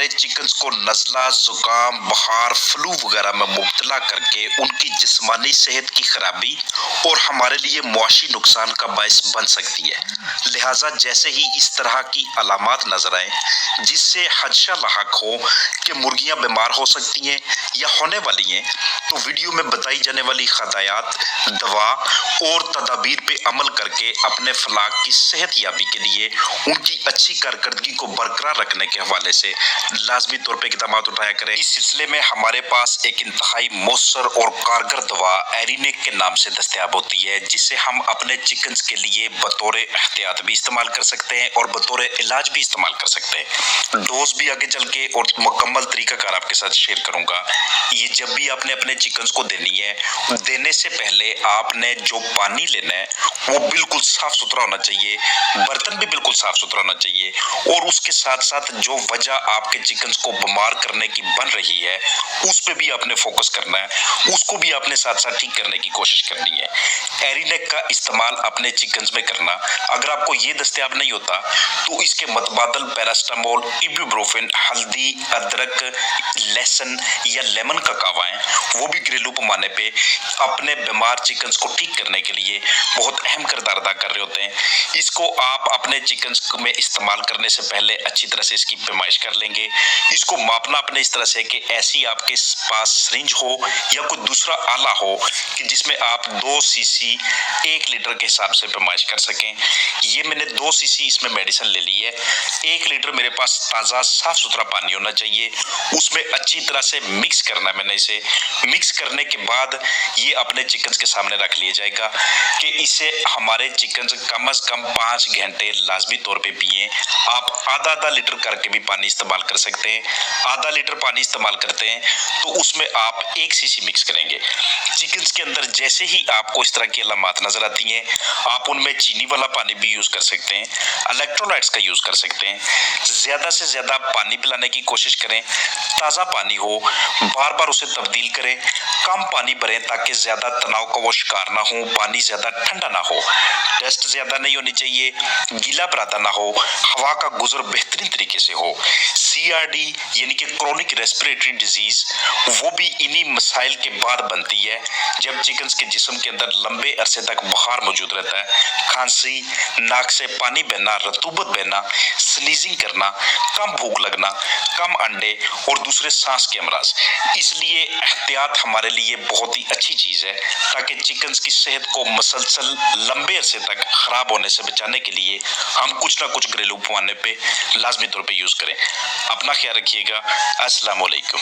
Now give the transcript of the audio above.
हमारे चिकन्स को नज़ला, जुकाम, बुखार, फ्लू वगैरह में मुब्तला करके उनकी जिस्मानी सेहत की खराबी और हमारे लिए मुआशी नुकसान का बायस बन सकती है। लिहाजा जैसे ही इस तरह की अलामात नजर आए जिससे खदशा लाहक हो कि मुर्गियां बीमार हो सकती हैं या होने वाली हैं, तो वीडियो में बताई जाने वाली हदायत, दवा और तदाबीर पे अमल करके अपने फलाह की सेहत याबी के लिए उनकी अच्छी कारकर्दगी को बरकरार रखने के हवाले से लाजमी तौर पे इक़दाम उठाया करें। इस सिलसिले में हमारे पास एक इंतहाई मौसर और कारगर दवा एरिनेक के नाम से दस्तयाब होती है, जिसे हम अपने चिकन्स के लिए बतौर एहतियात भी इस्तेमाल कर सकते हैं और बतौर इलाज भी इस्तेमाल कर सकते हैं। डोज भी आगे चल के और मुकम्मल तरीकाकार आपके साथ शेयर करूंगा। ये जब भी आपने अपने चिकन्स को देनी है, देने से पहले आपने जो पानी लेना है वो बिल्कुल साफ सुथरा होना चाहिए, बर्तन भी बिल्कुल साफ सुथरा होना चाहिए और उसके साथ साथ जो वजह आपके चिकन्स को बीमार करने की बन रही है उस पे भी आपने फोकस करना है, उसको भी आपने साथ साथ ठीक करने की कोशिश करनी है। एरिनेक का इस्तेमाल अपने चिकन्स में करना, अगर आपको ये दस्तयाब नहीं होता तो इसके मतबादल पैरास्टामोल, इबुप्रोफेन, हल्दी, अदरक, लहसुन या लेमन का कावा है, वो भी घरेलू पैमाने पे अपने बीमार चिकन्स को ठीक करने के लिए बहुत अहम किरदार अदा कर रहे होते हैं। इसको आप अपने चिकन्स में इस्तेमाल करने से पहले अच्छी तरह से इसकी पैमाइश कर लेंगे। इसको मापना अपने इस तरह से कि ऐसी आपके पास सिरिंज हो या कोई दूसरा आला हो कि जिसमें आप 2 सीसी 1 लीटर के हिसाब से पैमाइश कर सकें। ये मैंने 2 सीसी इसमें मेडिसिन ले ली है। 1 लीटर मेरे पास ताज़ा साफ सुथरा पानी होना चाहिए, उसमें अच्छी तरह से मिक्स करना है। मैंने इसे मिक्स करने के बाद ये अपने चिकन्स के सामने रख लिया जाएगा कि इसे हमारे चिकन्स कम से कम 5 घंटे लाजमी तौर पे पिए। आप आधा लीटर करके भी पानी इस्तेमाल कर सकते हैं। आधा लीटर पानी इस्तेमाल करते हैं तो उसमें आप 1 सीसी मिक्स करेंगे। चिकन्स के अंदर जैसे ही आपको इस तरह की अलामात नजर आती हैं, आप उनमें चीनी वाला पानी भी यूज कर सकते हैं, इलेक्ट्रोलाइट्स का यूज कर सकते हैं। ज्यादा से ज्यादा पानी पिलाने की कोशिश करें, ताज़ा पानी हो, बार बार उसे तब्दील करें, कम पानी भरें ताकि ज्यादा तनाव का वो शिकार ना हो, पानी ज्यादा ठंडा ना हो, डस्ट ज्यादा नहीं होनी चाहिए, गीला बरादा ना हो, हवा का गुजर बेहतरीन तरीके से हो। CRD यानी कि क्रोनिक रेस्पिरेटरी डिजीज, वो भी इन्हीं मसाइल के बाद बनती है जब चिकन्स के जिस्म के अंदर लंबे अरसे तक बुखार मौजूद रहता है, खांसी, नाक से पानी बहना, रतूबत बहना, स्नीजिंग करना, कम भूख लगना, कम अंडे और दूसरे सांस के अमराज। इसलिए एहतियात हमारे लिए बहुत ही अच्छी चीज है ताकि चिकन्स की सेहत को मसलसल लंबे अरसे तक खराब होने से बचाने के लिए हम कुछ ना कुछ घरेलू पैमाने पे लाजमी तौर पे यूज करें। अपना ख्याल रखिएगा। अस्सलाम वालेकुम।